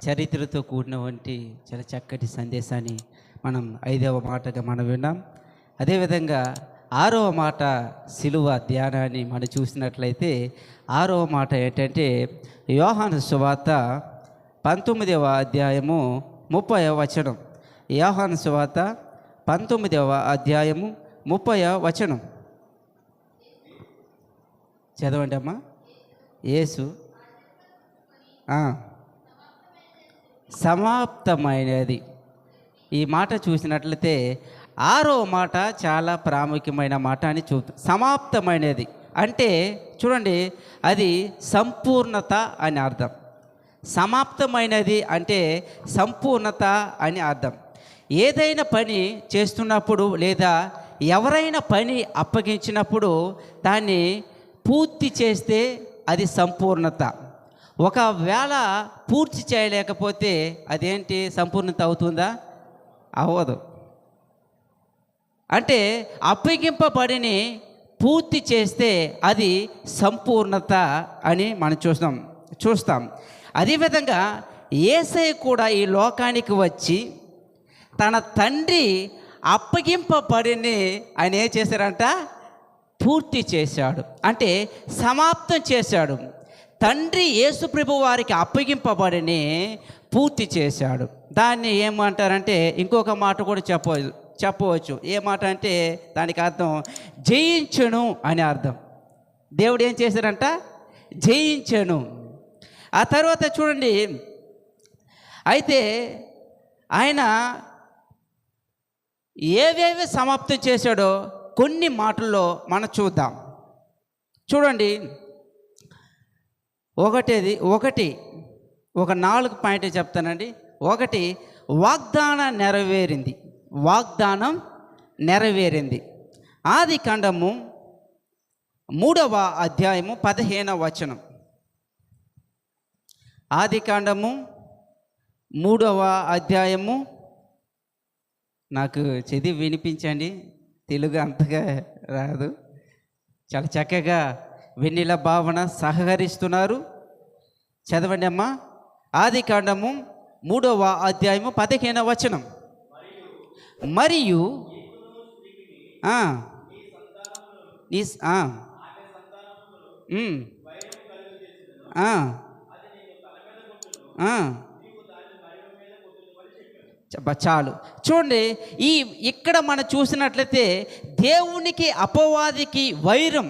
చరిత్రతో కూడినటువంటి చాలా చక్కటి సందేశాన్ని మనం 5వ మాటగా మనం విన్నాం. అదేవిధంగా 6వ మాట సిలువ ధ్యానాన్ని మనం చూసినట్లయితే 6వ మాట ఏంటంటే యోహాను సువార్త 19వ అధ్యాయము 30వ వచనం. యోహాను సువార్త 19వ అధ్యాయము 30వ వచనం చదవండి అమ్మా. యేసు సమాప్తమైనది. ఈ మాట చూసినట్లయితే 6వ మాట చాలా ప్రాముఖ్యమైన మాట అని సమాప్తమైనది అంటే చూడండి, అది సంపూర్ణత అని అర్థం. సమాప్తమైనది అంటే సంపూర్ణత అని అర్థం. ఏదైనా పని చేస్తున్నప్పుడు లేదా ఎవరైనా పని అప్పగించినప్పుడు దాన్ని పూర్తి చేస్తే అది సంపూర్ణత. ఒకవేళ పూర్తి చేయలేకపోతే అదేంటి, సంపూర్ణత అవుతుందా? అవ్వదు. అంటే అప్పగింపబడిని పూర్తి చేస్తే అది సంపూర్ణత అని మనం చూస్తాం. అదేవిధంగా యేసయ్య కూడా ఈ లోకానికి వచ్చి తన తండ్రి అప్పగింపబడిని ఆయన ఏం చేశారంట, పూర్తి చేశాడు. అంటే సమాప్తం చేశాడు. తండ్రి యేసుప్రభు వారికి అప్పగింపబడిని పూర్తి చేశాడు. దాన్ని ఏమంటారంటే ఇంకొక మాట కూడా చెప్పవచ్చు. ఏ మాట అంటే దానికి అర్థం జయించెను అని అర్థం. దేవుడు ఏం చేశారంట, జయించెను. ఆ తర్వాత చూడండి, అయితే ఆయన ఏవేవి సమాప్తం చేశాడో కొన్ని మాటల్లో మనం చూద్దాం. చూడండి, ఒక 4 పాయింట్లు చెప్తానండి. 1, వాగ్దానం నెరవేరింది. ఆదికాండము 3వ అధ్యాయము 15వ వచనం. ఆదికాండము 3వ అధ్యాయము, నాకు చదివి వినిపించండి, తెలుగు అంతగా రాదు. చాలా చక్కగా వెన్నెల భావన సహకరిస్తున్నారు. చదవండి అమ్మా. ఆదికాండము 3వ అధ్యాయము 15వ వచనం. మరియు చాలు. చూడండి, ఇక్కడ మనం చూసినట్లయితే దేవునికి అపవాదికి వైరం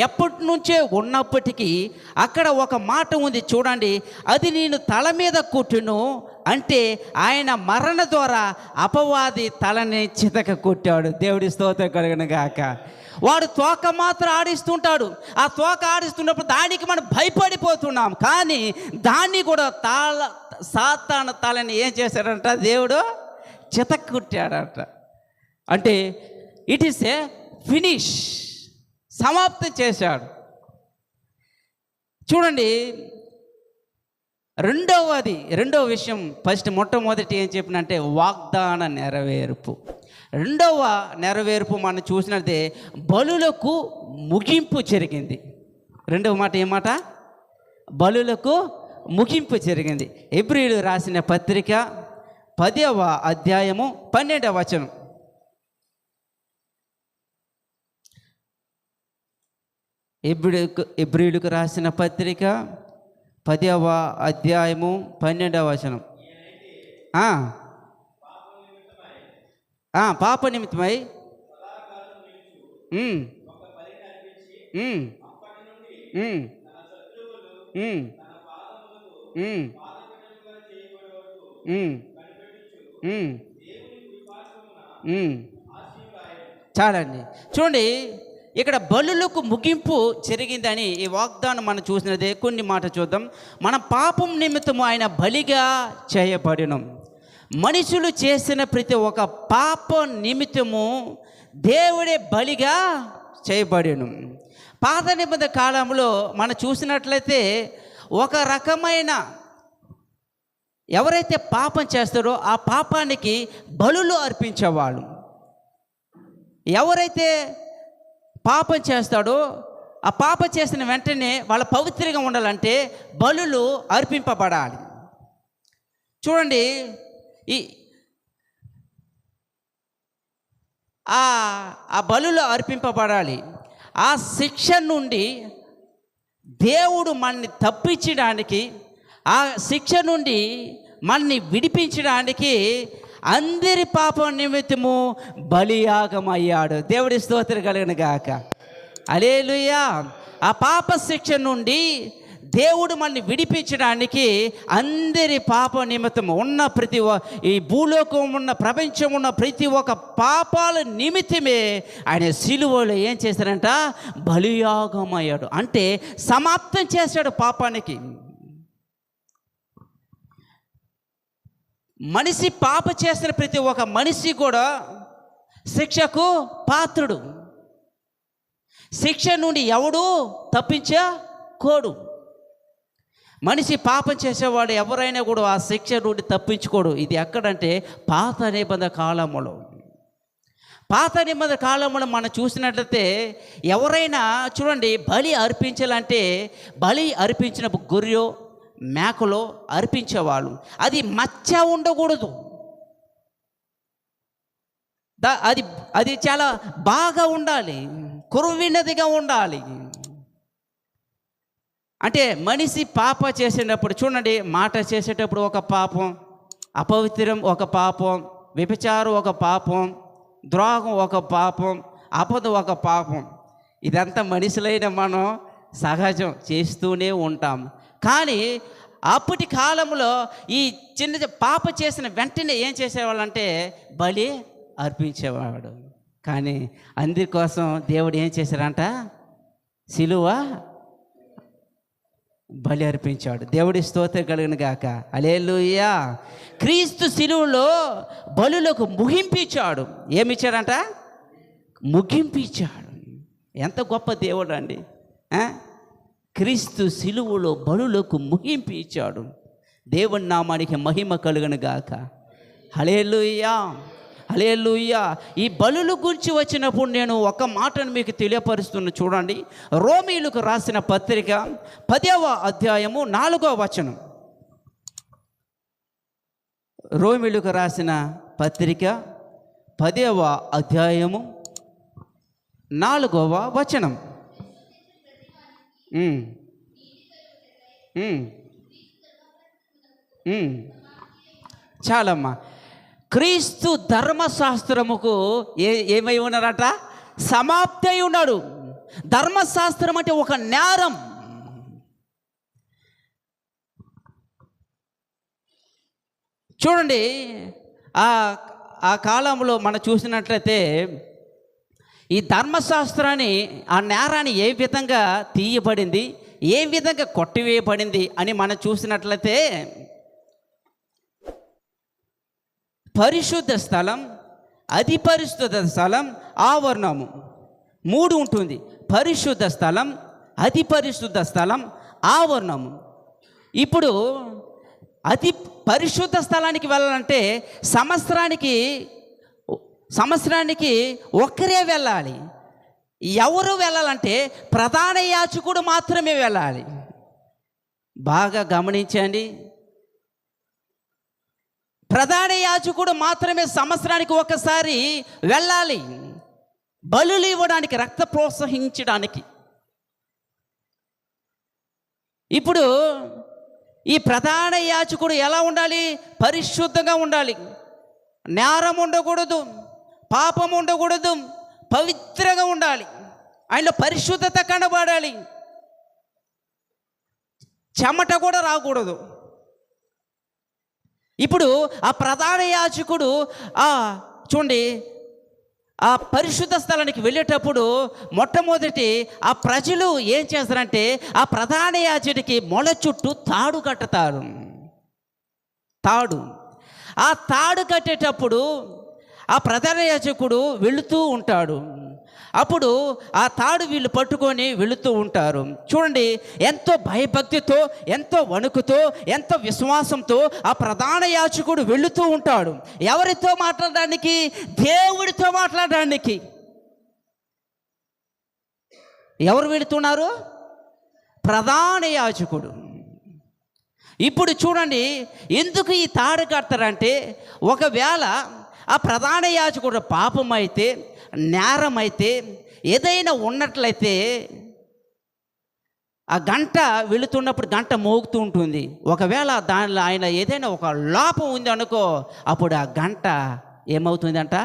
ఎప్పటి నుంచే ఉన్నప్పటికీ అక్కడ ఒక మాట ఉంది చూడండి, అది నేను తల మీద కొట్టును అంటే ఆయన మరణ ద్వారా అపవాది తలని చితక కొట్టాడు. దేవుడి స్తోత్రం కలుగును గాక. వాడు తోక మాత్రం ఆడిస్తుంటాడు. ఆ తోక ఆడిస్తున్నప్పుడు దానికి మనం భయపడిపోతున్నాం. కానీ దాన్ని కూడా సాతాను తలని ఏం చేశాడంట, దేవుడు చితక కొట్టాడంట. అంటే ఇట్ ఈస్ ఏ ఫినిష్, సమాప్తం చేశాడు. చూడండి, రెండవ విషయం, మొట్టమొదటి ఏం చెప్పినంటే వాగ్దాన నెరవేర్పు. రెండవ నెరవేర్పు మనం చూసినట్టే బలులకు ముగింపు జరిగింది. రెండవ మాట ఏమాట, బలులకు ముగింపు జరిగింది. హెబ్రీయులకు రాసిన పత్రిక 10వ అధ్యాయము 12వ వచనం. హెబ్రీయులకు రాసిన పత్రిక 10వ అధ్యాయము 12వ వచనం. పాప నిమిత్తమై చాలండి. చూడండి, ఇక్కడ బలులకు ముగింపు జరిగిందని ఈ వాగ్దానం మనం చూసినదే. కొన్ని మాట చూద్దాం. మన పాపం నిమిత్తము ఆయన బలిగా చేయబడినం. మనుషులు చేసిన ప్రతి ఒక్క పాప నిమిత్తము దేవుడే బలిగా చేయబడిను. పాత నిబంధన కాలంలో మనం చూసినట్లయితే ఒక రకమైన ఎవరైతే పాపం చేస్తారో ఆ పాపానికి బలులు అర్పించేవాళ్ళు. ఎవరైతే పాపం చేస్తాడో ఆ పాపం చేసిన వెంటనే వాళ్ళ పవిత్రంగా ఉండాలంటే బలులు అర్పింపబడాలి. చూడండి, ఈ ఆ బలులు అర్పింపబడాలి. ఆ శిక్ష నుండి దేవుడు మనల్ని తప్పించడానికి, ఆ శిక్ష నుండి మనల్ని విడిపించడానికి అందరి పాపం నిమిత్తము బలియాగమయ్యాడు. దేవుడి స్తోత్రం కలుగును గాక. హల్లెలూయా. ఆ పాప శిక్ష నుండి దేవుడు మనల్ని విడిపించడానికి అందరి పాప నిమిత్తము ఉన్న ఈ భూలోకం ఉన్న ప్రపంచం ఉన్న ప్రతి ఒక్క పాపాల నిమిత్తమే ఆయన సిలువలో ఏం చేశారంట? బలియాగమయ్యాడు. అంటే సమాప్తం చేశాడు పాపానికి. మనిషి పాప చేసిన ప్రతి ఒక్క మనిషి కూడా శిక్షకు పాత్రుడు. శిక్ష నుండి ఎవడు తప్పించకోడు. మనిషి పాపం చేసేవాడు ఎవరైనా కూడా ఆ శిక్ష నుండి తప్పించుకోడు. ఇది ఎక్కడంటే పాత నిబంధన కాలములో. పాత నిబంధన కాలంలో మనం చూసినట్లయితే ఎవరైనా చూడండి, బలి అర్పించాలంటే బలి అర్పించినప్పుడు గొర్రె మేకలో అర్పించేవాళ్ళు. అది మచ్చ ఉండకూడదు. అది అది చాలా బాగా ఉండాలి, కురువినదిగా ఉండాలి. అంటే మనిషి పాప చేసేటప్పుడు చూడండి, మాట చేసేటప్పుడు ఒక పాపం, అపవిత్రం ఒక పాపం, వ్యభిచారం ఒక పాపం, ద్రోహం ఒక పాపం, అబద్ధం ఒక పాపం. ఇదంతా మనుషులైన మనం సహజం చేస్తూనే ఉంటాం. కానీ అప్పటి కాలంలో ఈ చిన్న పాప చేసిన వెంటనే ఏం చేసేవాళ్ళంటే బలి అర్పించేవాడు. కానీ అందుకోసం దేవుడు ఏం చేశారంట? సిలువ బలి అర్పించాడు. దేవుడి స్తోత్రం కలుగును గాక. హల్లెలూయా. క్రీస్తు సిలువలో బలులకు ముగింపించాడు. ఏమిచ్చాడంట? ముగింపించాడు. ఎంత గొప్ప దేవుడు అండి! క్రీస్తు సిలువలో బలులకు ముగింపు ఇచ్చాడు. దేవుని నామానికి మహిమ కలుగును గాక. హల్లెలూయా, హల్లెలూయా. ఈ బలుల గురించి వచ్చినప్పుడు నేను ఒక మాటను మీకు తెలియపరుస్తున్నా. చూడండి, రోమీయులకు రాసిన పత్రిక 10వ అధ్యాయము 4వ వచనం. రోమీయులకు రాసిన పత్రిక 10వ అధ్యాయము 4వ వచనం. చాలమ్మా. క్రీస్తు ధర్మశాస్త్రముకు ఏమై ఉన్నారట? సమాప్తి అయి ఉన్నాడు. ధర్మశాస్త్రం అంటే ఒక నేరం. చూడండి, ఆ కాలంలో మనం చూసినట్లయితే ఈ ధర్మశాస్త్రాన్ని, ఆ నేరాన్ని ఏ విధంగా తీయబడింది, ఏ విధంగా కొట్టివేయబడింది అని మనం చూసినట్లయితే పరిశుద్ధ స్థలం, అతి పరిశుద్ధ స్థలం, ఆవరణము 3 ఉంటుంది. పరిశుద్ధ స్థలం, అతి పరిశుద్ధ స్థలం, ఆవరణము. ఇప్పుడు అతి పరిశుద్ధ స్థలానికి వెళ్ళాలంటే సంవత్సరానికి ఒక్కరే వెళ్ళాలి. ఎవరు వెళ్ళాలంటే ప్రధాన యాజకుడు మాత్రమే వెళ్ళాలి. బాగా గమనించండి, ప్రధాన యాజకుడు మాత్రమే సంవత్సరానికి ఒకసారి వెళ్ళాలి, బలులు ఇవ్వడానికి, రక్త ప్రోత్సహించడానికి. ఇప్పుడు ఈ ప్రధాన యాజకుడు ఎలా ఉండాలి? పరిశుద్ధంగా ఉండాలి, నేరం ఉండకూడదు, పాపం ఉండకూడదు, పవిత్రంగా ఉండాలి, ఆయనలో పరిశుద్ధత కనబడాలి, చెమట కూడా రాకూడదు. ఇప్పుడు ఆ ప్రధాన యాజకుడు చూడండి, ఆ పరిశుద్ధ స్థలానికి వెళ్ళేటప్పుడు మొట్టమొదటి ఆ ప్రజలు ఏం చేస్తారంటే ఆ ప్రధాన యాజకుడికి మొల చుట్టూ తాడు కట్టుతారు. ఆ తాడు కట్టేటప్పుడు ఆ ప్రధాన యాజకుడు వెళుతూ ఉంటాడు. అప్పుడు ఆ తాడు వీళ్ళు పట్టుకొని వెళుతూ ఉంటారు. చూడండి, ఎంతో భయభక్తితో, ఎంతో వణుకుతో, ఎంతో విశ్వాసంతో ఆ ప్రధాన యాజకుడు వెళుతూ ఉంటాడు. ఎవరితో మాట్లాడడానికి? దేవుడితో మాట్లాడడానికి. ఎవరు వెళుతున్నారు? ప్రధాన యాజకుడు. ఇప్పుడు చూడండి, ఎందుకు ఈ తాడు కడతారంటే, ఒకవేళ ఆ ప్రధాన యాజకుడు పాపం అయితే, నేరం అయితే, ఏదైనా ఉన్నట్లయితే ఆ గంట వెళుతున్నప్పుడు గంట మోగుతూ ఉంటుంది. ఒకవేళ దానిలో ఆయన ఏదైనా ఒక లోపం ఉంది అనుకో, అప్పుడు ఆ గంట ఏమవుతుందంట,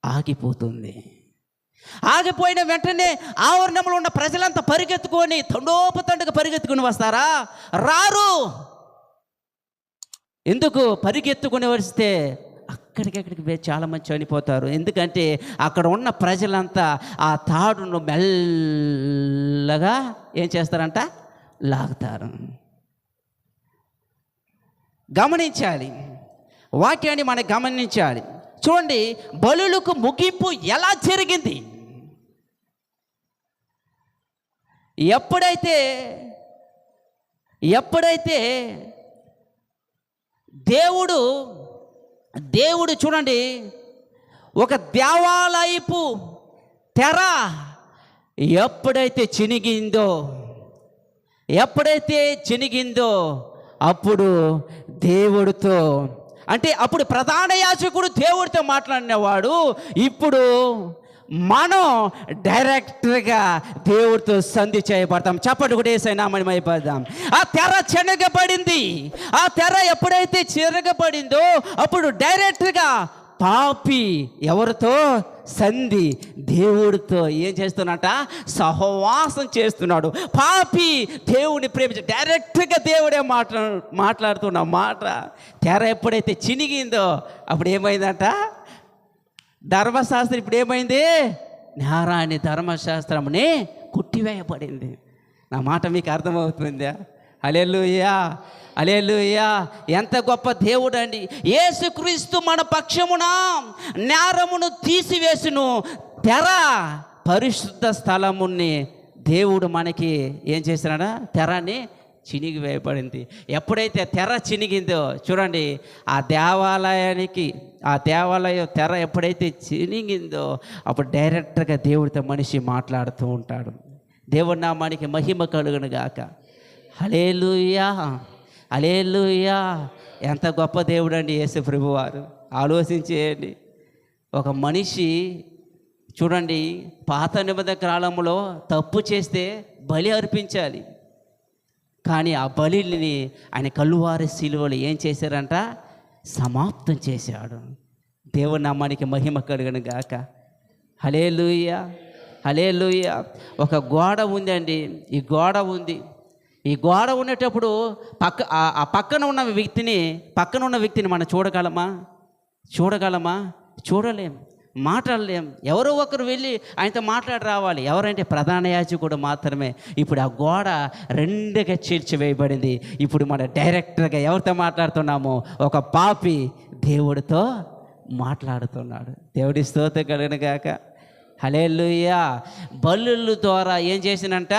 ఆగిపోతుంది. ఆగిపోయిన వెంటనే ఆవరణంలో ఉన్న ప్రజలంతా పరిగెత్తుకొని తండోపతండుగా పరిగెత్తుకుని వస్తారా? రారు. ఎందుకు పరిగెత్తుకుని వస్తే అక్కడికి చాలామంది చనిపోతారు. ఎందుకంటే అక్కడ ఉన్న ప్రజలంతా ఆ తాడును మెల్లగా ఏం చేస్తారంట, లాగుతారు. గమనించాలి, వాక్యాన్ని మనం గమనించాలి. చూడండి, బలులకు ముగింపు ఎలా జరిగింది? ఎప్పుడైతే దేవుడు చూడండి, ఒక దేవాలయపు తెర ఎప్పుడైతే చినిగిందో అప్పుడు దేవుడితో, అంటే అప్పుడు ప్రధాన యాజకుడు దేవుడితో మాట్లాడినవాడు, ఇప్పుడు మనం డైరెక్ట్గా దేవుడితో సంధి చేయబడతాం. చప్పటి కూడా ఏసైనామని అయిపోదాం. ఆ తెర చెనగబడింది. ఆ తెర ఎప్పుడైతే చెరగబడిందో అప్పుడు డైరెక్ట్గా పాపి ఎవరితో సంధి, దేవుడితో ఏం చేస్తున్నట, సహవాసం చేస్తున్నాడు. పాపి దేవుని ప్రేమించి డైరెక్ట్గా దేవుడే మాట్లాడుతున్న మాట. తెర ఎప్పుడైతే చినిగిందో అప్పుడు ఏమైందంట, ధర్మశాస్త్రం ఇప్పుడు ఏమైంది, నేరాన్ని ధర్మశాస్త్రముని కొట్టివేయబడింది. నా మాట మీకు అర్థమవుతుందా? హల్లెలూయా, హల్లెలూయా. ఎంత గొప్ప దేవుడు అండి యేసుక్రీస్తు. మన పక్షమున నేరమును తీసివేసును. తెర, పరిశుద్ధ స్థలముని దేవుడు మనకి ఏం చేసినాడా, తెరని చినిగివేయబడింది. ఎప్పుడైతే తెర చినిగిందో చూడండి, ఆ దేవాలయ తెర ఎప్పుడైతే చినిగిందో అప్పుడు డైరెక్ట్గా దేవుడితో మనిషి మాట్లాడుతూ ఉంటాడు. దేవుడి నామానికి మహిమ కలుగును గాక. హల్లెలూయా, హల్లెలూయా. ఎంత గొప్ప దేవుడు అండి యేసు ప్రభువారు. ఆలోచించేయండి, ఒక మనిషి చూడండి, పాత నిబంధన కాలంలో తప్పు చేస్తే బలి అర్పించాలి. కానీ ఆ బలిని ఆయన కలువారి శిలువలో ఏం చేశారంట, సమాప్తం చేశాడు. దేవుని నామానికి మహిమ కలుగును గాక. హల్లెలూయా, హల్లెలూయా. ఒక గోడ ఉందండి, ఈ గోడ ఉండేటప్పుడు పక్కన ఉన్న వ్యక్తిని మనం చూడగలమా? చూడలేం, మాట్లాడలేం. ఎవరో ఒకరు వెళ్ళి ఆయనతో మాట్లాడి రావాలి. ఎవరంటే ప్రధాన యాజకుడు మాత్రమే. ఇప్పుడు ఆ గోడ రెండుగా చీల్చివేయబడింది. ఇప్పుడు మనం డైరెక్ట్గా ఎవరితో మాట్లాడుతున్నామో, ఒక పాపి దేవుడితో మాట్లాడుతున్నాడు. దేవుడి స్తోత్రం కలుగును గాక. హల్లెలూయా. బలుల ద్వారా ఏం చేసినంట,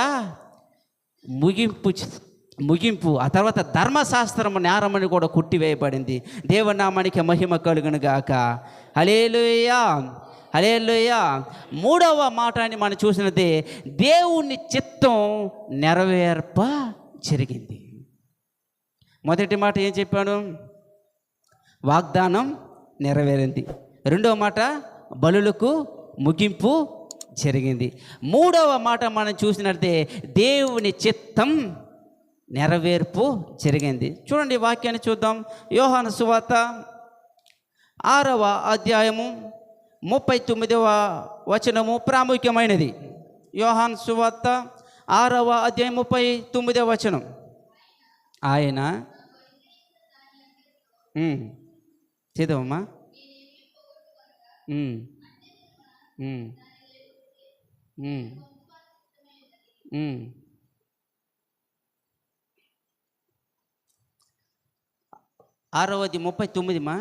ముగింపు. ఆ తర్వాత ధర్మశాస్త్రము నేరమని కూడా కొట్టివేయబడింది. దేవుని నామానికి మహిమ కలుగును గాక. హల్లెలూయా, హల్లెలూయా. మూడవ మాటని మనం చూసినది, దేవుని చిత్తం నెరవేర్ప జరిగింది. మొదటి మాట ఏం చెప్పాను, వాగ్దానం నెరవేరింది. రెండవ మాట, బలులకు ముగింపు జరిగింది. మూడవ మాట మనం చూసినట్టే, దేవుని చిత్తం నెరవేర్పు జరిగింది. చూడండి, వాక్యాన్ని చూద్దాం. యోహాను సువార్త 6వ అధ్యాయము 39వ వచనము ప్రాముఖ్యమైనది. యోహాను సువార్త 6వ అధ్యాయం 39వ వచనం. ఆయన చదవమ్మా. 6వ 39 మా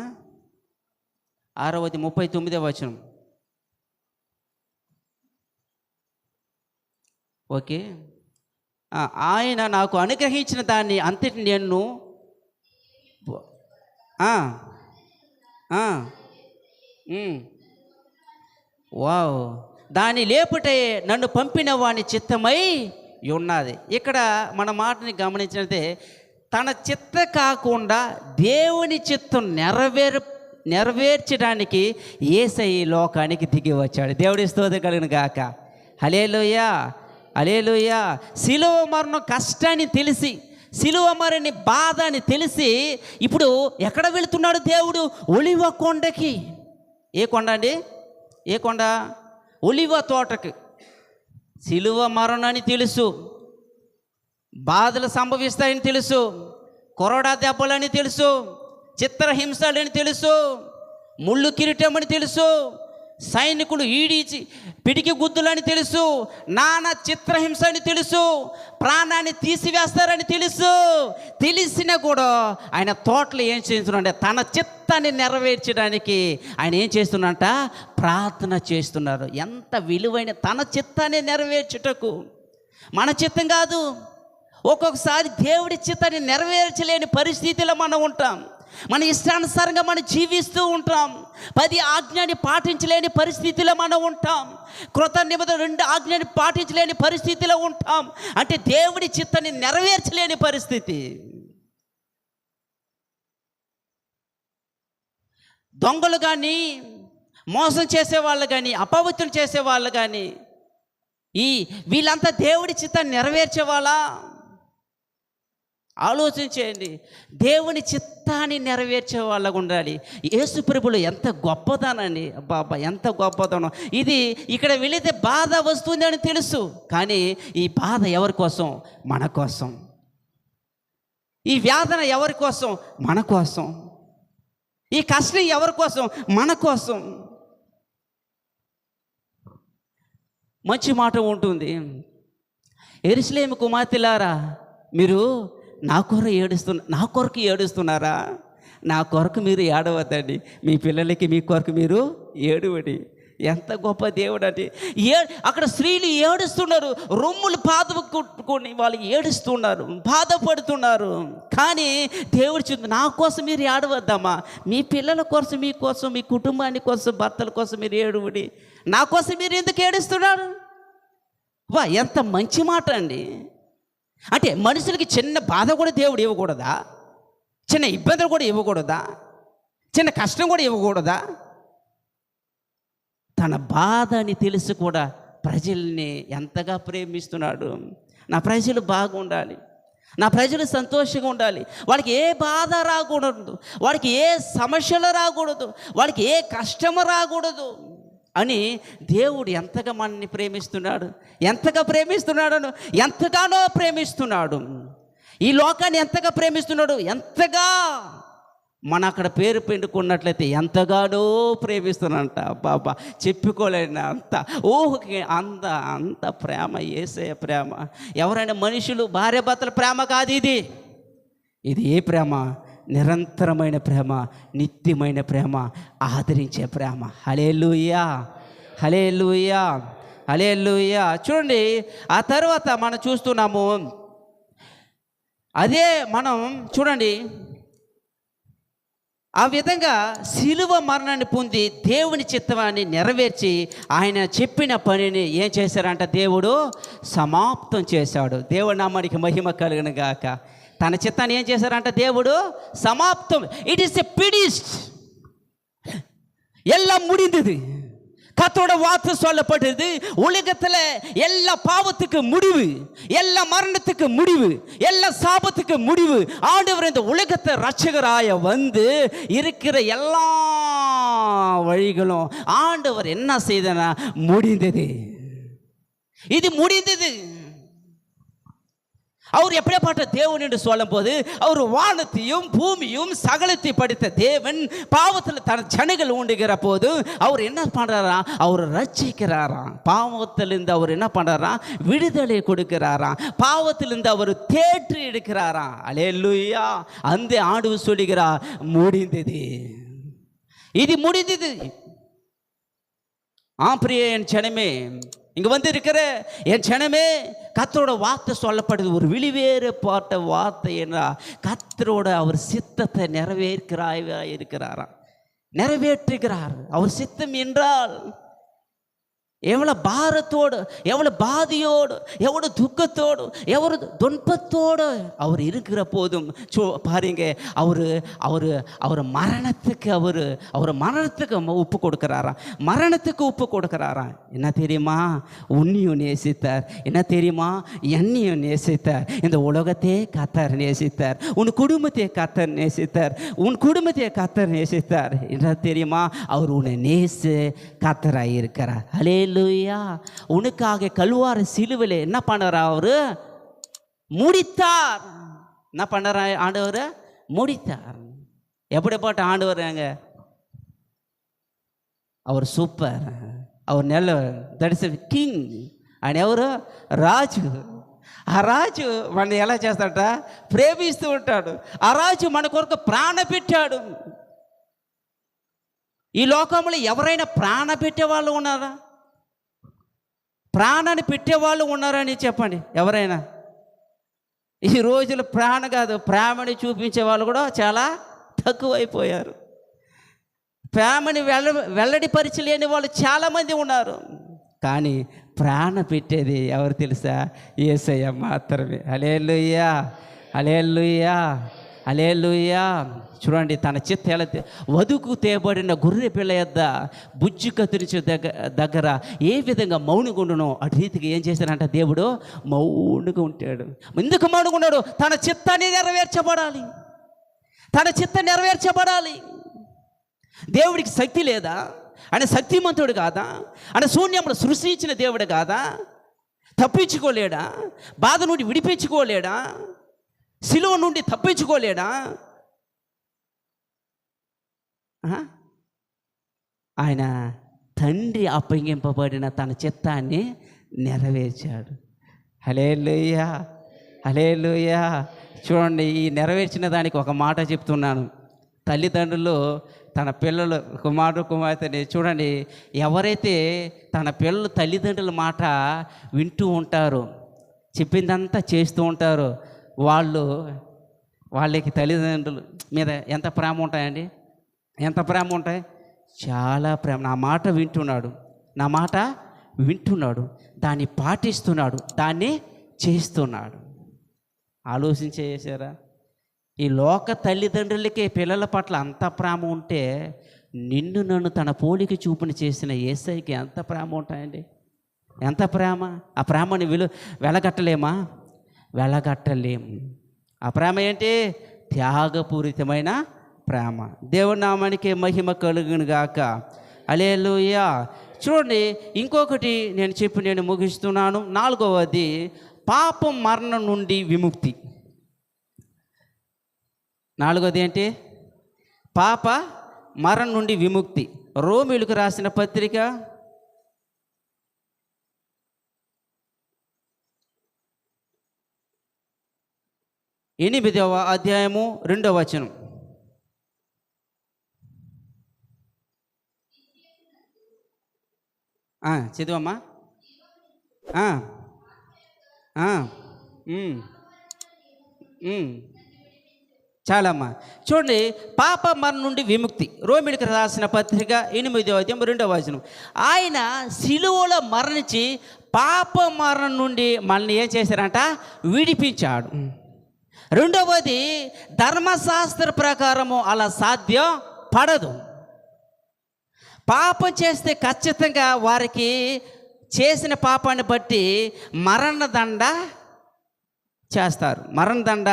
6వ 39వ వచనం. ఓకే. ఆయన నాకు అనుగ్రహించిన దాన్ని అంతటి నేను వావ్, దాని లేపుటే నన్ను పంపిన వాని చిత్తమై ఉన్నది. ఇక్కడ మన మాటని గమనించినట్టే, తన చిత్త కాకుండా దేవుని చిత్తం నెరవేర్చడానికి యేసయ్య ఈ లోకానికి దిగి వచ్చాడు. దేవుడి స్తోత్రం కలుగును గాక. హల్లెలూయా, హల్లెలూయా. శిలువ మరణం కష్టాన్ని తెలిసి, శిలువ మరణి బాధ అని తెలిసి ఇప్పుడు ఎక్కడ వెళుతున్నాడు దేవుడు? ఒలివ కొండకి. ఏ కొండ అండి? ఏ కొండ? ఒలివ తోటకి. శిలువ మరణాన్ని తెలుసు, బాధలు సంభవిస్తాయని తెలుసు, కొరడా దెబ్బలని తెలుసు, చిత్రహింసలని తెలుసు, ముళ్ళు కిరీటమని తెలుసు, సైనికులు ఈడిచి పిడికి గుద్దులని తెలుసు, నానా చిత్రహింస అని తెలుసు, ప్రాణాన్ని తీసివేస్తారని తెలుసు. తెలిసినా కూడా ఆయన తోటలో ఏం చేస్తున్నాడంటే తన చిత్తాన్ని నెరవేర్చడానికి ఆయన ఏం చేస్తున్నట? ప్రార్థన చేస్తున్నారు. ఎంత విలువైన తన చిత్తాన్ని నెరవేర్చుటకు. మన చిత్తం కాదు. ఒక్కొక్కసారి దేవుడి చిత్తాన్ని నెరవేర్చలేని పరిస్థితిలో మనం ఉంటాం. మన ఇష్టానుసారంగా మనం జీవిస్తూ ఉంటాం. 10 ఆజ్ఞని పాటించలేని పరిస్థితిలో మనం ఉంటాం. కృత నిబంధన 2 ఆజ్ఞని పాటించలేని పరిస్థితిలో ఉంటాం. అంటే దేవుడి చిత్తాన్ని నెరవేర్చలేని పరిస్థితి. దొంగలు కానీ, మోసం చేసేవాళ్ళు కానీ, అపవిత్రం చేసేవాళ్ళు కానీ, వీళ్ళంతా దేవుడి చిత్తాన్ని నెరవేర్చేవాళ్ళా? ఆలోచించేయండి. దేవుని చిత్తాన్ని నెరవేర్చే వాళ్ళగా ఉండాలి. యేసు ప్రభువులో ఎంత గొప్పదనండి! అబ్బా, ఎంత గొప్పదనం! ఇది ఇక్కడ వెళితే బాధ వస్తుంది అని తెలుసు, కానీ ఈ బాధ ఎవరి కోసం? మన కోసం. ఈ వేదన ఎవరి కోసం? మన కోసం. ఈ కష్టం ఎవరి కోసం? మన కోసం. మంచి మాట ఉంటుంది, యెరూషలేము కుమార్తెలారా, మీరు నా కొరకు ఏడుస్తున్నారా? నా కొరకు మీరు ఏడవద్దండి, మీ పిల్లలకి మీ కొరకు మీరు ఏడువడి. ఎంత గొప్ప దేవుడు అంటే! అక్కడ స్త్రీలు ఏడుస్తున్నారు, రొమ్ములు బాధకొని వాళ్ళు ఏడుస్తున్నారు, బాధపడుతున్నారు. కానీ దేవుడు చెప్తుంది, నా కోసం మీరు ఏడవద్దమ్మా, మీ పిల్లల కోసం, మీ కోసం, మీ కుటుంబాన్ని కోసం, భర్తల కోసం మీరు ఏడువడి. నా కోసం మీరు ఎందుకు ఏడుస్తున్నారు? వా, ఎంత మంచి మాట అండి! అంటే మనుషులకి చిన్న బాధ కూడా దేవుడు ఇవ్వకూడదా? చిన్న ఇబ్బందులు కూడా ఇవ్వకూడదా? చిన్న కష్టం కూడా ఇవ్వకూడదా? తన బాధ అని తెలిసి కూడా ప్రజల్ని ఎంతగా ప్రేమిస్తున్నాడు. నా ప్రజలు బాగుండాలి, నా ప్రజలు సంతోషంగా ఉండాలి, వాళ్ళకి ఏ బాధ రాకూడదు, వాళ్ళకి ఏ సమస్యలు రాకూడదు, వాళ్ళకి ఏ కష్టము రాకూడదు అని దేవుడు ఎంతగా మనల్ని ప్రేమిస్తున్నాడు. ఎంతగా ప్రేమిస్తున్నాడు, ఎంతగానో ప్రేమిస్తున్నాడు. ఈ లోకాన్ని ఎంతగా ప్రేమిస్తున్నాడు, ఎంతగా మన అక్కడ పేరు పెట్టుకున్నట్లయితే ఎంతగానో ప్రేమిస్తున్నాడంట. బాబా, చెప్పుకోలేని అంత ఊహకి అంత ప్రేమ, యేసయ్య ప్రేమ. ఎవరైనా మనుషులు భార్యాభర్తల ప్రేమ కాదు ఇది ఏ ప్రేమ? నిరంతరమైన ప్రేమ, నిత్యమైన ప్రేమ, ఆదరించే ప్రేమ. హల్లెలూయా, హల్లెలూయా, హల్లెలూయా. చూడండి, ఆ తర్వాత మనం చూస్తున్నాము, అదే మనం చూడండి, ఆ విధంగా శిలువ మరణాన్ని పొంది దేవుని చిత్తాన్ని నెరవేర్చి ఆయన చెప్పిన పనిని ఏం చేశారంట? దేవుడు సమాప్తం చేశాడు. దేవుడి నామానికి మహిమ కలుగును గాక. తన చిత్తాన్ని ఏం చేశారంట? దేవుడు సమాప్తం. It is a finished. எல்லாம் முடிந்தது. கர்த்தரோட வார்த்தை சொல்லப்பட்டது. உலகத்துல எல்லா பாவத்துக்கு முடிவு, எல்லா மரணத்துக்கு முடிவு, எல்லா சாபத்துக்கு முடிவு. ஆண்டவர் இந்த உலகத்தை ரட்சகராய வந்து இருக்கிற எல்லா வழிகளும் ஆண்டவர் என்ன செய்தனா முடிந்தது. இது முடிந்தது. அவர் எப்படிப்பட்ட தேவன் என்று சொல்லும் போது, அவர் வானத்தையும் பூமியும் சகலத்தை படைத்த தேவன் பாவத்தில் தன் ஜனங்கள் உண்டுகிற போது அவர் என்ன பண்றாராம்? அவர் ரட்சிக்கிறாராம். பாவத்திலிருந்து அவர் என்ன பண்றாராம்? விடுதலை கொடுக்கிறாராம். பாவத்திலிருந்து அவர் தேற்றி எடுக்கிறாராம். அல்லேலூயா. அந்த ஆண்டவர் சொல்லுகிறார், முடிந்தது, இது முடிந்தது. பிரிய என் ஜனமே, இங்கே வந்து இருக்கிற என் ஜனமே, கர்த்தரோட வார்த்தை சொல்லப்படுது. ஒரு வெளிவேறப்பட்ட வார்த்தை என்றால் கர்த்தரோட அவர் சித்தத்தை நிறைவேற்கிறாராம், நிறைவேற்றுகிறார். அவர் சித்தம் என்றால் எவ்வளோ பாரத்தோடு, எவ்வளோ பாதியோடு, எவ்வளோ துக்கத்தோடு, எவ்வளோ துன்பத்தோடு அவர் இருக்கிற போதும் பாருங்க, அவர் மரணத்துக்கு உப்பு கொடுக்குறாராம். மரணத்துக்கு உப்பு கொடுக்குறாராம். என்ன தெரியுமா? உன்னையும் நேசித்தார். என்ன தெரியுமா? என்னையும் நேசித்தார். இந்த உலகத்தையே கர்த்தர் நேசித்தார். உன் குடும்பத்தையே கர்த்தர் நேசித்தார். என்ன தெரியுமா? அவர் உன்னை கர்த்தராக இருக்கிறார். ஹல்லேலூயா. உனக்காக கல்வாரி சிலுவையில் என்ன பண்ணார்? அவரு முடித்தார். என்ன பண்ணார் ஆண்டவர்? முடித்தார். எப்படிப்பட்ட ஆண்டவர்ங்க அவர்? సూపర్. அவர் నెల దట్ ఇస్ కింగ్. ఆయన ఎవరు? రాజు. ఆ రాజు మన ఎలా చేస్తాడట? ప్రేమిస్తూ ఉంటాడు. ఆ రాజు మన కొరకు ప్రాణ పెట్టాడు. ఈ లోకంలో ఎవరైనా ప్రాణ పెట్టేవాళ్ళు ఉన్నారా? ప్రాణాన్ని పెట్టేవాళ్ళు ఉన్నారని చెప్పండి ఎవరైనా? ఈ రోజులు ప్రాణ కాదు, ప్రేమని చూపించే వాళ్ళు కూడా చాలా తక్కువైపోయారు. ప్రేమని వెల్లడిపరిచలేని వాళ్ళు చాలామంది ఉన్నారు. కానీ ప్రాణ పెట్టేది ఎవరు తెలుసా? యేసయ్య మాత్రమే. హల్లెలూయా, హల్లెలూయా, హల్లెలూయా. చూడండి, తన చిత్త ఎలా వధుకు తేబడిన గొర్రె పిల్ల యొద్ద బుజ్జి కత్తిరించే దగ్గర ఏ విధంగా మౌనంగా ఉండనో అటు రీతికి ఏం చేశాడంట? దేవుడు మౌనంగా ఉంటాడు. ఎందుకు మౌనంగా ఉన్నాడు? తన చిత్తాన్ని నెరవేర్చబడాలి. దేవుడికి శక్తి లేదా? ఆయన శక్తిమంతుడు కాదా? ఆయన శూన్యములు సృష్టించిన దేవుడు కాదా? తప్పించుకోలేడా? బాధ నుండి విడిపించుకోలేడా? సిలువ నుండి తప్పించుకోలేడా? ఆయన తండ్రి అప్పగింపబడిన తన చిత్తాన్ని నెరవేర్చాడు. హల్లెలూయా, హల్లెలూయా. చూడండి, ఈ నెరవేర్చిన దానికి ఒక మాట చెప్తున్నాను. తల్లిదండ్రులు తన పిల్లలు, కుమారుడు కుమార్తెని చూడండి, ఎవరైతే తన పిల్లలు తల్లిదండ్రుల మాట వింటూ ఉంటారో, చెప్పిందంతా చేస్తూ ఉంటారో, వాళ్ళకి తల్లిదండ్రుల మీద ఎంత ప్రేమ ఉంటాయండి? ఎంత ప్రేమ ఉంటాయి? చాలా ప్రేమ. నా మాట వింటున్నాడు, దాన్ని పాటిస్తున్నాడు, దాన్ని చేస్తున్నాడు. ఆలోచించేసారా? ఈ లోక తల్లిదండ్రులకే పిల్లల పట్ల అంత ప్రేమ ఉంటే, నిన్ను నన్ను తన పోలిక చూపుని చేసిన యేసయ్యకి ఎంత ప్రేమ ఉంటాయండి? ఎంత ప్రేమ! ఆ ప్రేమని వెలగట్టలేమా? వెలగట్టలేము. ఆ ప్రేమ ఏంటి? త్యాగపూరితమైన ప్రేమ. దేవుని నామానికి మహిమ కలుగును గాక. హల్లెలూయా. చూడండి, ఇంకొకటి నేను ముగిస్తున్నాను. 4వది పాపం మరణం నుండి విముక్తి. 4వది ఏంటి? పాప మరణం నుండి విముక్తి. రోమీయులకు రాసిన పత్రిక 8వ అధ్యాయము 2వ వచనం. చదువమ్మా. చాలమ్మా. చూడండి, పాప మరణం నుండి విముక్తి. రోమీయులకు రాసిన పత్రిక 8వ అధ్యాయం 2వ వచనం. ఆయన సిలువలో మరణించి పాప మరణం నుండి మనల్ని ఏం చేశారంట? విడిపించాడు. 2వది, ధర్మశాస్త్ర ప్రకారము అలా సాధ్యం పడదు. పాపం చేస్తే ఖచ్చితంగా వారికి చేసిన పాపాన్ని బట్టి మరణదండ చేస్తారు, మరణదండ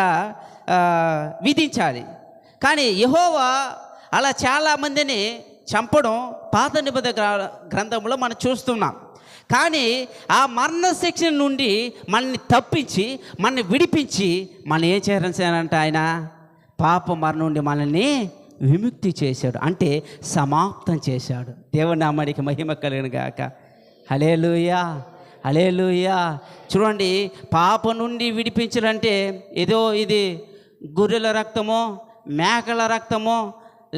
విధించాలి. కానీ యెహోవా అలా చాలామందిని చంపడం పాత నిబంధన గ్రంథంలో మనం చూస్తున్నాం. కానీ ఆ మరణ శిక్ష నుండి మనల్ని తప్పించి, మనల్ని విడిపించి, మనం ఏం చేయాలంటే ఆయన పాప మరణం నుండి మనల్ని విముక్తి చేశాడు, అంటే సమాప్తం చేశాడు. దేవుని నామానికి మహిమ కలుగును గాక. హల్లెలూయా, హల్లెలూయా. చూడండి, పాప నుండి విడిపించాలంటే ఏదో ఇది గొర్రెల రక్తమో, మేకల రక్తమో,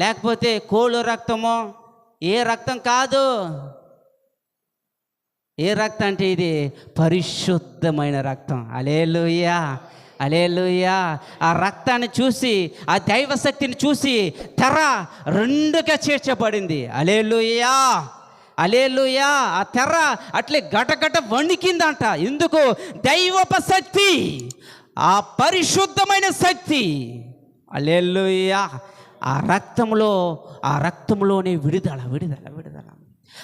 లేకపోతే కోళ్ళ రక్తమో, ఏ రక్తం కాదు. ఏ రక్తం అంటే ఇది పరిశుద్ధమైన రక్తం. హల్లెలూయా, హల్లెలూయా. ఆ రక్తాన్ని చూసి, ఆ దైవశక్తిని చూసి తెర రెండుగా చేర్చబడింది. హల్లెలూయా, హల్లెలూయా. ఆ తెర అట్లే గటగట వణికిందంట. ఎందుకు? దైవప శక్తి, ఆ పరిశుద్ధమైన శక్తి. హల్లెలూయా. ఆ రక్తంలోనే విడుదల విడుదల విడుదల.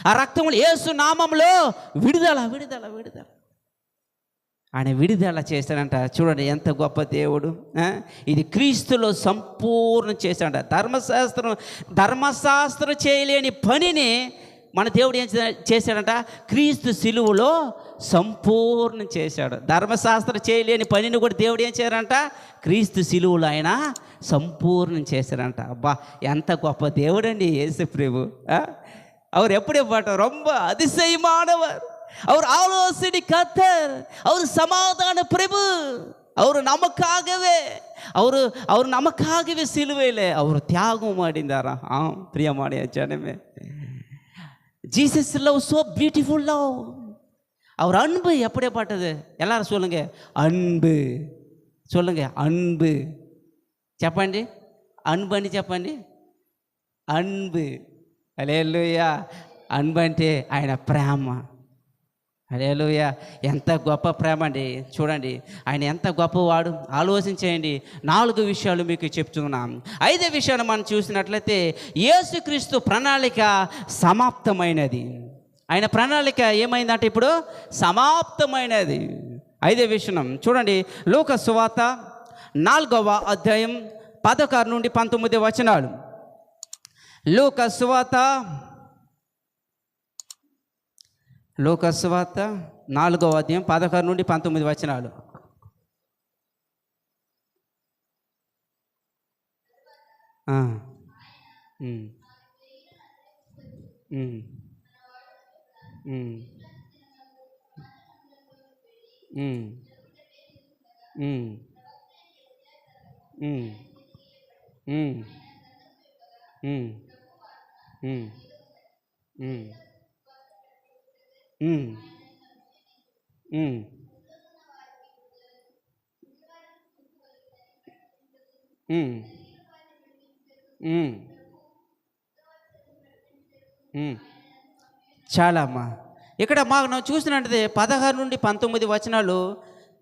ఆ రక్తంలో, యేసు నామంలో విడుదల విడుదల విడుదల. ఆయన విడుదల చేశాడంట. చూడండి ఎంత గొప్ప దేవుడు. ఇది క్రీస్తులో సంపూర్ణ చేశాడంట. ధర్మశాస్త్రం చేయలేని పనిని మన దేవుడు ఏం చేశాడంట? క్రీస్తు సిలువలో సంపూర్ణం చేశాడు. ధర్మశాస్త్రం చేయలేని పనిని కూడా దేవుడు ఏం చేశాడంట? క్రీస్తు సిలువలో ఆయన సంపూర్ణం చేశాడంట. అబ్బా, ఎంత గొప్ప దేవుడు అండి యేసు ప్రభు. அவர் எப்படி பட்டவர்? ரொம்ப அதிசயமானவர். அவர் ஆலோசனை கர்த்தர், அவர் சமாதான பிரபு. அவர் நமக்காகவே சிலுவையில் அவர் தியாகம் ಮಾಡಿದಾರ. ಪ್ರಿಯಮಾಡಿಯ ಜನமே, Jesus love so beautiful love. அவர் அன்பு எப்படிப்பட்டது? எல்லாரும் சொல்லுங்க, அன்பு. சொல்லுங்க, అன்பు చెప్పండి. అன்பు అని చెప్పండి. అன்பు. హల్లెలూయా. అன்பు అంటే ఆయన ప్రేమ. హల్లెలూయా. ఎంత గొప్ప ప్రేమ అండి. చూడండి ఆయన ఎంత గొప్పవాడు. ఆలోచించేయండి. 4 విషయాలు మీకు చెప్తున్నాం. 5వ విషయాన్ని మనం చూసినట్లయితే యేసుక్రీస్తు ప్రణాళిక సమాప్తమైనది. ఆయన ప్రణాళిక ఏమైందంటే ఇప్పుడు సమాప్తమైనది. 5వ విషయం చూడండి. లూకా సువార్త 4వ అధ్యాయం 16 నుండి 19 వచనాలు. లూకా సువార్త 4వ అధ్యాయం 16 నుండి 19 వచనాలు. చాలా అమ్మా. ఇక్కడ మనం చూసినట్లయితే 16 నుండి 19 వచనాలు.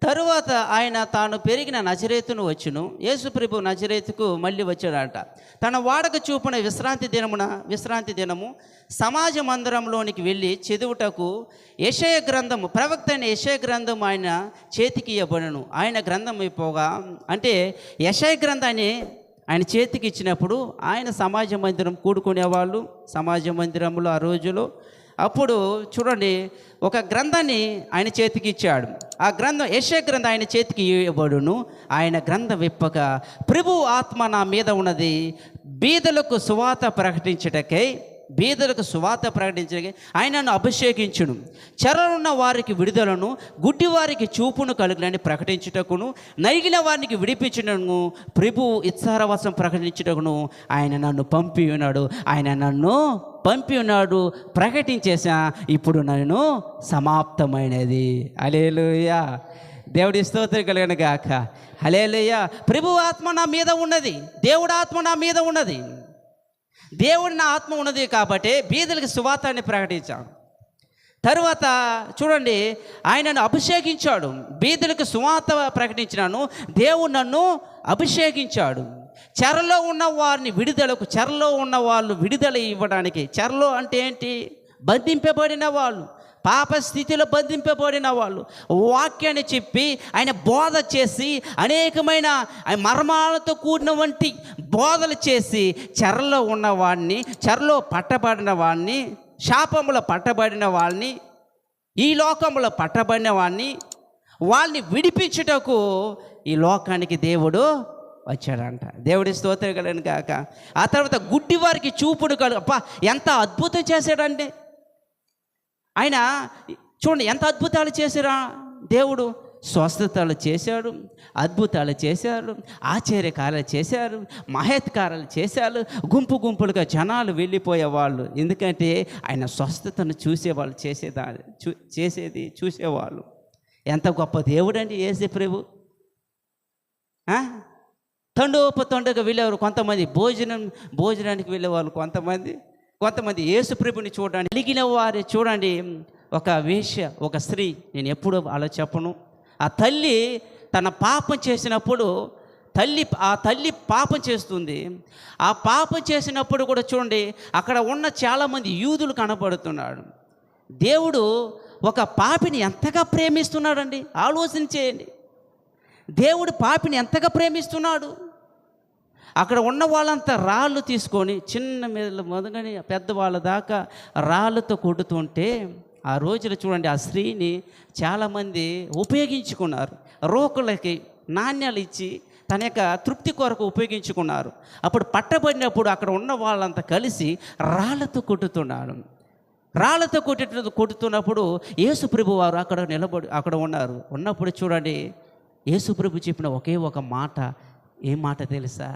తరువాత ఆయన తాను పెరిగిన నజరేతును వచ్చును. యేసు ప్రభు నజరేతుకు మళ్ళీ వచ్చాడట. తన వాడక చూపిన విశ్రాంతి దినము సమాజ మందిరంలోనికి వెళ్ళి చదువుటకు యెషయా గ్రంథము, ప్రవక్త అయిన యెషయా గ్రంథం ఆయన చేతికి ఇవ్వబడెను. ఆయన గ్రంథం అయిపోగా, అంటే యెషయా గ్రంథాన్ని ఆయన చేతికి ఇచ్చినప్పుడు ఆయన సమాజ మందిరం కూడుకునేవాళ్ళు. సమాజ మందిరంలో ఆ రోజులో అప్పుడు చూడండి ఒక గ్రంథాన్ని ఆయన చేతికి ఇచ్చాడు. ఆ గ్రంథం యెషయా గ్రంథం ఆయన చేతికి ఇవ్వబడును. ఆయన గ్రంథం విప్పక, ప్రభు ఆత్మ నా మీద ఉన్నది, బీదలకు సువార్త ప్రకటించటకై ఆయనను అభిషేకించును, చెరలున్న వారికి విడుదలను, గుడ్డి వారికి చూపును కలుగులని ప్రకటించుటకును, నలిగిన వారికి విడిపించుటకును, ప్రభు ఇత్సారవసం ప్రకటించుటకును ఆయన నన్ను పంపి ఉన్నాడు. ప్రకటించేసా, ఇప్పుడు నేను సమాప్తమైనది. హల్లెలూయా. దేవుడి స్తోత్రం కలుగును గాక. హల్లెలూయా. ప్రభు ఆత్మ నా మీద ఉన్నది, దేవుడి ఆత్మ నా మీద ఉన్నది. దేవుడి నా ఆత్మ ఉన్నది కాబట్టి బీదలకు సువార్తని ప్రకటించాను. తరువాత చూడండి ఆయనను అభిషేకించాడు. బీదలకు సువార్త ప్రకటించినాను. దేవుడు నన్ను అభిషేకించాడు. చెరలో ఉన్న వారిని చెరలో ఉన్న వాళ్ళు విడుదల ఇవ్వడానికి. చెరలో అంటే ఏంటి? బంధింపబడిన వాళ్ళు, పాప స్థితిలో బంధింపబడిన వాళ్ళు. వాక్యాన్ని చెప్పి ఆయన బోధ చేసి అనేకమైన మర్మాలతో కూడిన వంటి బోధలు చేసి చెరలో ఉన్నవాడిని, చెరలో పట్టబడిన వాడిని, శాపములో పట్టబడిన వాళ్ళని, ఈ లోకంలో పట్టబడిన వాళ్ళని విడిపించుటకు ఈ లోకానికి దేవుడు వచ్చాడంట. దేవుడి స్తోత్రం కలుగును గాక. ఆ తర్వాత గుడ్డి వారికి చూపుడు అబ్బా ఎంత అద్భుతం చేశాడండి ఆయన. చూడండి ఎంత అద్భుతాలు చేశారా దేవుడు. స్వస్థతలు చేశాడు, అద్భుతాలు చేశారు, ఆశ్చర్యకార్యాలు చేశారు, మహత్కారాలు చేశారు. గుంపులుగా జనాలు వెళ్ళిపోయేవాళ్ళు. ఎందుకంటే ఆయన స్వస్థతను చూసేవాళ్ళు, చూసేవాళ్ళు. ఎంత గొప్ప దేవుడు అండి యేసు ప్రభు. తండోపతండగా వెళ్ళేవారు కొంతమంది, భోజనానికి వెళ్ళేవాళ్ళు కొంతమంది, కొంతమంది యేసు ప్రభుని చూడండి, వెలిగిన వారి చూడండి, ఒక వేశ్య, ఒక స్త్రీ, నేను ఎప్పుడు అలా చెప్పను. ఆ తల్లి తన పాపం చేసినప్పుడు ఆ తల్లి పాపం చేస్తుంది. ఆ పాపం చేసినప్పుడు కూడా చూడండి, అక్కడ ఉన్న చాలామంది యూదులు కనపడుతున్నాడు. దేవుడు ఒక పాపిని ఎంతగా ప్రేమిస్తున్నాడండి, ఆలోచన చేయండి. దేవుడు పాపిని ఎంతగా ప్రేమిస్తున్నాడు. అక్కడ ఉన్న వాళ్ళంతా రాళ్ళు తీసుకొని చిన్న మీద మొదలని పెద్దవాళ్ళ దాకా రాళ్ళతో కొడుతుంటే, ఆ రోజులు చూడండి ఆ స్త్రీని చాలామంది ఉపయోగించుకున్నారు. రోకులకి నాణ్యాలు ఇచ్చి తన యొక్క తృప్తి కొరకు ఉపయోగించుకున్నారు. అప్పుడు పట్టబడినప్పుడు అక్కడ ఉన్న వాళ్ళంతా కలిసి రాళ్ళతో కొట్టుతున్నారు. రాళ్ళతో కొట్టుతున్నప్పుడు యేసుప్రభు వారు అక్కడ ఉన్నప్పుడు చూడండి, యేసుప్రభు చెప్పిన ఒకే ఒక మాట. ఏ మాట తెలుసా?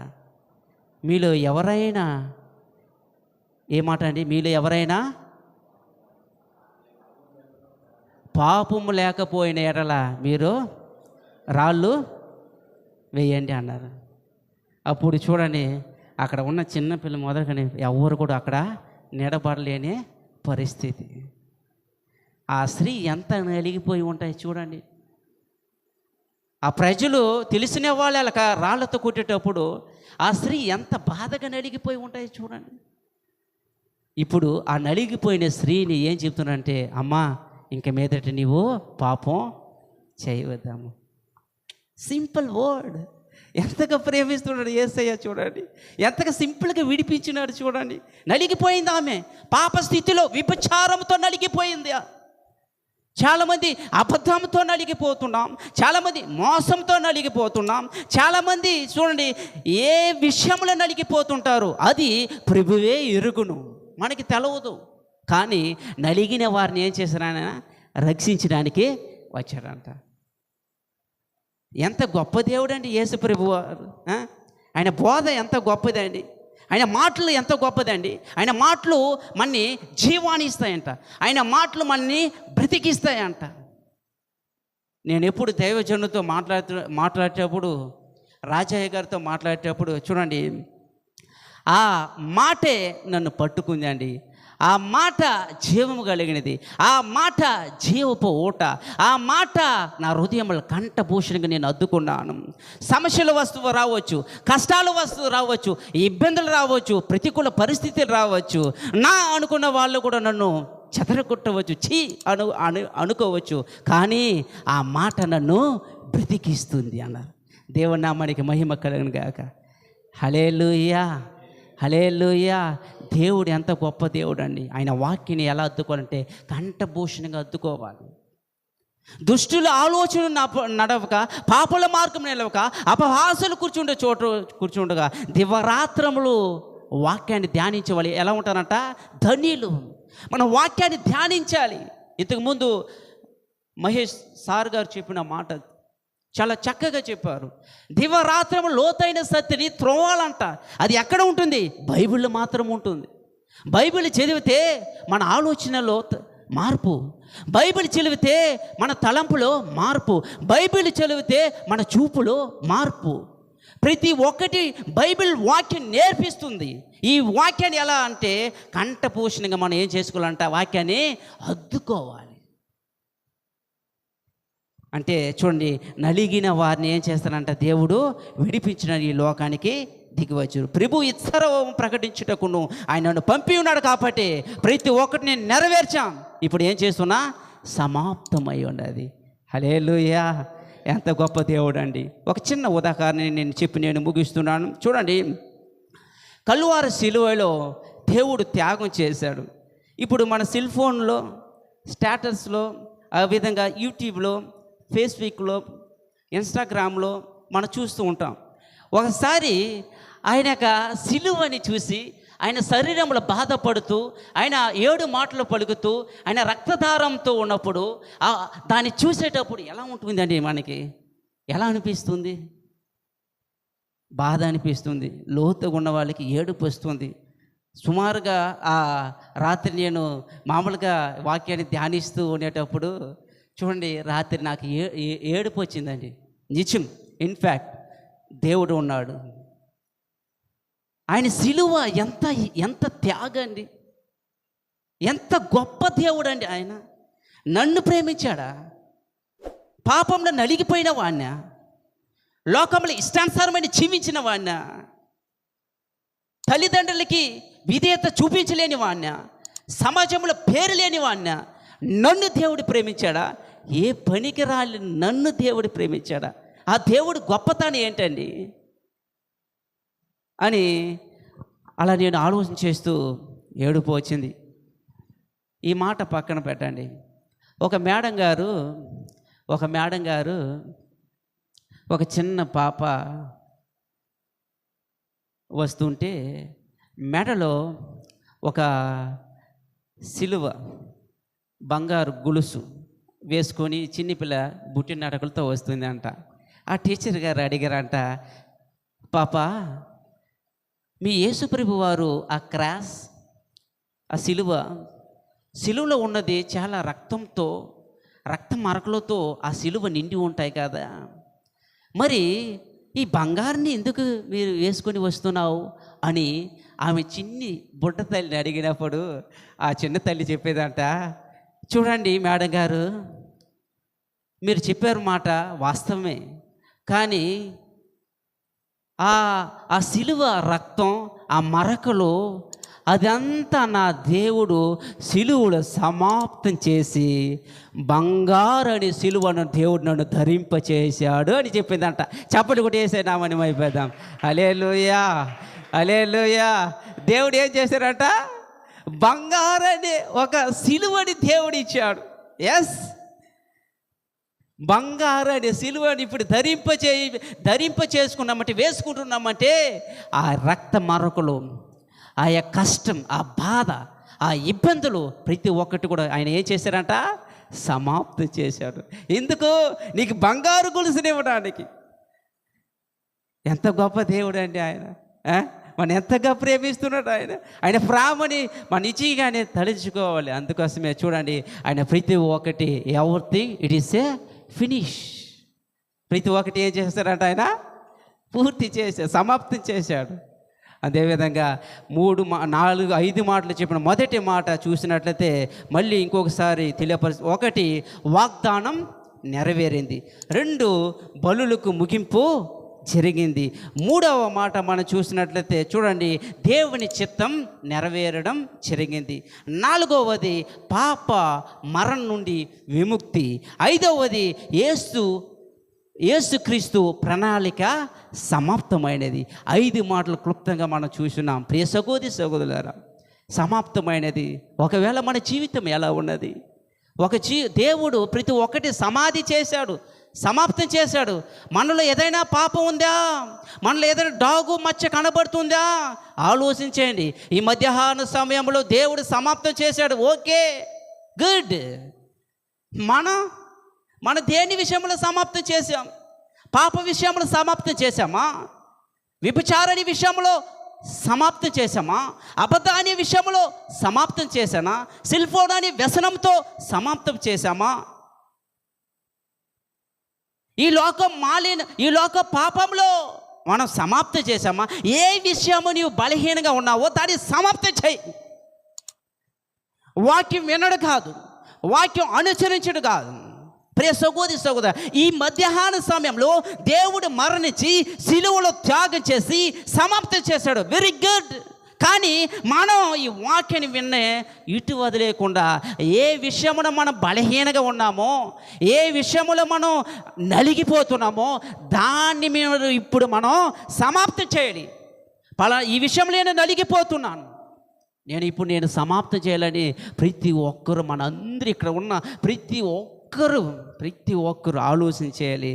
మీలో ఎవరైనా, ఏ మాట అండి? మీలో ఎవరైనా పాపము లేకపోయిన ఎడల మీరు రాళ్ళు వేయండి అన్నారు. అప్పుడు చూడండి, అక్కడ ఉన్న చిన్నపిల్ల మొదలుకొని ఎవరు కూడా అక్కడ నిలబడలేని పరిస్థితి. ఆ స్త్రీ ఎంత నలిగిపోయి ఉంటాయి చూడండి. ఆ ప్రజలు తెలిసిన వాళ్ళు అలా రాళ్లతో కొట్టేటప్పుడు ఆ స్త్రీ ఎంత బాధగా నలిగిపోయి ఉంటాయి చూడండి. ఇప్పుడు ఆ నలిగిపోయిన స్త్రీని ఏం చెప్తున్నానంటే, అమ్మా ఇంక మీదట నీవు పాపం చేయవద్దాము. Simple word. ఎంతగా ప్రేమిస్తున్నాడు యేసయ్య చూడండి, ఎంతగా సింపుల్గా విడిపించినాడు చూడండి. నలిగిపోయింది ఆమె, పాప స్థితిలో విభచారంతో నలిగిపోయింది. చాలామంది అబద్ధంతో నలిగిపోతున్నాం, చాలామంది మోసంతో నలిగిపోతున్నాం, చాలామంది చూడండి ఏ విషయంలో నలిగిపోతుంటారు అది ప్రభువే ఎరుగును, మనకి తెలవదు. కానీ నలిగిన వారిని ఏం చేశారని రక్షించడానికి వచ్చారంట. ఎంత గొప్ప దేవుడు అండి యేసు ప్రభు వారు. ఆయన బోధ ఎంత గొప్పదండి, ఆయన మాటలు ఎంత గొప్పదండి. ఆయన మాటలు మనని జీవాన్ని ఇస్తాయంట, ఆయన మాటలు మనని బ్రతికిస్తాయంట. నేను ఎప్పుడు దైవజనులతో మాట్లాడేటప్పుడు, రాజయ్య గారితో మాట్లాడేటప్పుడు చూడండి, ఆ మాటే నన్ను పట్టుకుందండి. ఆ మాట జీవము కలిగినది, ఆ మాట జీవపు ఊట, ఆ మాట నా హృదయంలో కంఠభూషణంగా నేను అద్దుకున్నాను. సమస్యల వస్తువు రావచ్చు, కష్టాల వస్తువు రావచ్చు, ఇబ్బందులు రావచ్చు, ప్రతికూల పరిస్థితులు రావచ్చు, నా అనుకున్న వాళ్ళు కూడా నన్ను చెదరగొట్టవచ్చు, అనుకోవచ్చు. కానీ ఆ మాట నన్ను బ్రతికిస్తుంది అన్నారు. దేవుని నామానికి మహిమ కలుగును గాక. హల్లెలూయా, హల్లెలూయా. దేవుడు ఎంత గొప్ప దేవుడు అండి. ఆయన వాక్యాన్ని ఎలా అద్దుకోవాలంటే కంఠభూషణంగా అద్దుకోవాలి. దుష్టుల ఆలోచన నడవక, పాపుల మార్గం నిలవక, అపహాసులు కూర్చుండగా దివరాత్రములు వాక్యాన్ని ధ్యానించేవాళ్ళు ఎలా ఉంటారంట? ధన్యులు. మనం వాక్యాన్ని ధ్యానించాలి. ఇంతకుముందు మహేష్ సార్ గారు చెప్పిన మాట చాలా చక్కగా చెప్పారు. దివరాత్రము లోతైన సత్యని త్రోవాలంట. అది ఎక్కడ ఉంటుంది? బైబిల్లో మాత్రం ఉంటుంది. బైబిల్ చదివితే మన ఆలోచనలో మార్పు, బైబిల్ చదివితే మన తలంపులో మార్పు, బైబిల్ చదివితే మన చూపులో మార్పు. ప్రతి ఒక్కటి బైబిల్ వాక్యం నేర్పిస్తుంది. ఈ వాక్యాన్ని ఎలా అంటే కంఠభూషణంగా మనం ఏం చేసుకోవాలంట? వాక్యాన్ని అద్దుకోవాలి. అంటే చూడండి, నలిగిన వారిని ఏం చేస్తారంట? దేవుడు విడిపించిన ఈ లోకానికి దిగివచ్చారు. ప్రభు ఇచ్చరవం ప్రకటించుటకును ఆయన నన్ను పంపి ఉన్నాడు కాబట్టి ప్రతి ఒక్కటి నేను నెరవేర్చాం. ఇప్పుడు ఏం చేస్తున్నా? సమాప్తమై ఉన్నది. హల్లెలూయా. ఎంత గొప్ప దేవుడు అండి. ఒక చిన్న ఉదాహరణ నేను ముగిస్తున్నాను. చూడండి, కల్వారి శిలువలో దేవుడు త్యాగం చేశాడు. ఇప్పుడు మన సెల్ ఫోన్లో, స్టేటస్లో, ఆ విధంగా యూట్యూబ్లో, ఫేస్బుక్లో, ఇన్స్టాగ్రామ్లో మనం చూస్తూ ఉంటాం. ఒకసారి ఆయన యొక్క సిలువని చూసి ఆయన శరీరంలో బాధపడుతూ, ఆయన 7 మాటలు పలుకుతూ, ఆయన రక్తధారంతో ఉన్నప్పుడు దాన్ని చూసేటప్పుడు ఎలా ఉంటుందండి? మనకి ఎలా అనిపిస్తుంది? బాధ అనిపిస్తుంది. లోతుగా ఉన్న వాళ్ళకి ఏడుపు వస్తుంది. సుమారుగా ఆ రాత్రి నేను మామూలుగా వాక్యాన్ని ధ్యానిస్తూ ఉండేటప్పుడు చూడండి, రాత్రి నాకు ఏడుపు వచ్చిందండి. నిజం. ఇన్ఫ్యాక్ట్ దేవుడు ఉన్నాడు. ఆయన సిలువ ఎంత త్యాగండి. ఎంత గొప్ప దేవుడు అండి ఆయన. నన్ను ప్రేమించాడా? పాపంలో నలిగిపోయిన వాణ్ణా? లోకంలో ఇష్టానుసారమైన జీవించిన వాణ్ణా? తల్లిదండ్రులకి విధేయత చూపించలేని వాణ్ణా? సమాజంలో పేరు లేని వాణ్ణా? నన్ను దేవుడు ప్రేమించాడా? ఏ పనికి రాలి నన్ను దేవుడు ప్రేమించాడా? ఆ దేవుడు గొప్పతనం ఏంటండి అని అలా నేను ఆలోచన చేస్తూ ఏడుపు వచ్చింది. ఈ మాట పక్కన పెట్టండి. ఒక మేడం గారు ఒక చిన్న పాప వస్తుంటే మెడలో ఒక సిలువ బంగారు గొలుసు వేసుకొని చిన్నపిల్ల బుట్టిన నడకలతో వస్తుంది అంట. ఆ టీచర్ గారు అడిగారంట, పాప మీ యేసుప్రభు వారు ఆ క్రాస్, ఆ సిలువలో ఉన్నది చాలా రక్త మరకలతో ఆ సిలువ నిండి ఉంటాయి కదా, మరి ఈ బంగారుని ఎందుకు మీరు వేసుకొని వస్తున్నావు అని ఆమె చిన్ని బుడ్డ తల్లిని అడిగినప్పుడు ఆ చిన్న తల్లి చెప్పేదంట, చూడండి మేడం గారు, మీరు చెప్పారు మాట వాస్తవమే, కానీ ఆ సిలువ రక్తం, ఆ మరకలు, అదంతా నా దేవుడు సిలువలో సమాప్తం చేసి బంగారని సిలువను దేవుడు నన్ను ధరింపచేశాడు అని చెప్పిందంట. చప్పటి కూడా వేసే నామని అయిపోదాం. హల్లెలూయా, హల్లెలూయా. దేవుడు ఏం చేశారంట? బంగారని ఒక సిలువని దేవుడు ఇచ్చాడు. ఎస్, బంగారని సిలువని ఇప్పుడు ధరింప చేసుకున్నామంటే, వేసుకుంటున్నామంటే ఆ రక్త మరకలు, ఆ కష్టం, ఆ బాధ, ఆ ఇబ్బందులు ప్రతి ఒక్కటి కూడా ఆయన ఏం చేశారంట? సమాప్తం చేశాడు. ఎందుకు? నీకు బంగారు గొలుసునివ్వడానికి. ఎంత గొప్ప దేవుడు అండి ఆయన. మన ఎంతగా ప్రేమిస్తున్నాడు ఆయన ప్రేమని మన నిజంగానే తలుచుకోవాలి. అందుకోసమే చూడండి, ఆయన ప్రతి ఒక్కటి everything it is a finish. ప్రతి ఒక్కటి ఏం చేస్తారంట? ఆయన పూర్తి చేశాడు, సమాప్తం చేశాడు. అదేవిధంగా 3, 4, 5 మాటలు చెప్పిన మొదటి మాట చూసినట్లయితే మళ్ళీ ఇంకొకసారి తెలియపరిచి, 1 వాగ్దానం నెరవేరింది, 2 బలులకు ముగింపు జరిగింది, 3వ మాట మనం చూసినట్లయితే చూడండి, దేవుని చిత్తం నెరవేరడం జరిగింది, 4వది పాప మరణం నుండి విముక్తి, 5వది యేసుక్రీస్తు ప్రణాళిక సమాప్తమైనది. 5 మాటలు క్లుప్తంగా మనం చూస్తున్నాం. ప్రియ సహోదరులారా, సమాప్తమైనది. ఒకవేళ మన జీవితం ఎలా ఉన్నది? దేవుడు ప్రతి ఒక్కటి సమాధి చేశాడు, సమాప్తం చేశాడు. మనలో ఏదైనా పాపం ఉందా? మనలో ఏదైనా డాగు మచ్చ కనబడుతుందా? ఆలోచించండి. ఈ మధ్యాహ్న సమయంలో దేవుడు సమాప్తం చేశాడు. Okay, good. మన దేని విషయంలో సమాప్తం చేశాం? పాప విషయంలో సమాప్తం చేశామా? వ్యభిచారాని విషయంలో సమాప్తం చేశామా? అబద్ధాన్ని విషయంలో సమాప్తం చేశానా? సెల్ ఫోన్ అని వ్యసనంతో సమాప్తం చేశామా? ఈ లోక పాపంలో మనం సమాప్తం చేశామా? ఏ విషయము నీవు బలహీనంగా ఉన్నావో దాన్ని సమాప్తం చేయి. వాక్యం వినడు కాదు, వాక్యం అనుసరించడు కాదు. ప్రియ సహోదర, ఈ మధ్యాహ్న సమయంలో దేవుడు మరణించి సిలువలో త్యాగం చేసి సమాప్తం చేశాడు. Very good. కానీ మనం ఈ వాక్యాన్ని విన్నే ఇటు వదిలేకుండా ఏ విషయమున మనం బలహీనంగా ఉన్నామో, ఏ విషయములో మనం నలిగిపోతున్నామో దాన్ని మీద ఇప్పుడు మనం సమాప్తం చేయాలి. ఈ విషయంలో నేను నలిగిపోతున్నాను, నేను సమాప్తం చేయాలని ప్రతి ఒక్కరు, మనందరూ ఇక్కడ ఉన్న ప్రతి ఒక్కరు ఆలోచన చేయాలి.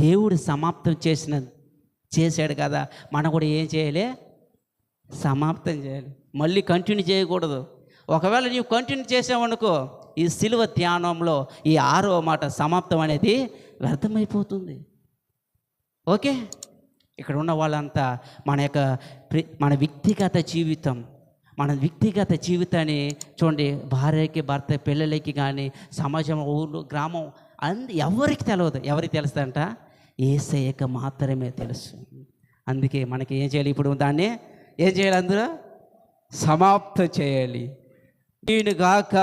దేవుడు సమాప్తం చేశాడు కదా, మనం కూడా ఏం చేయాలి? సమాప్తం చేయాలి. మళ్ళీ కంటిన్యూ చేయకూడదు. ఒకవేళ నీవు కంటిన్యూ చేసావనుకో, ఈ సిలువ ధ్యానంలో ఈ 6వ మాట సమాప్తం అనేది వ్యర్థమైపోతుంది. ఓకే, ఇక్కడ ఉన్న వాళ్ళంతా మన వ్యక్తిగత జీవితాన్ని చూడండి, భార్యకి, భర్త, పిల్లలకి కానీ, సమాజం, ఊరు, గ్రామం ఎవరికి తెలియదు. ఎవరికి తెలుస్తుందంట? యేసయ్యకు మాత్రమే తెలుసు. అందుకే మనకి ఏం చేయాలి? ఇప్పుడు దాన్ని ఏం చేయాలి? అందులో సమాప్తం చేయాలి. ఈయనగాక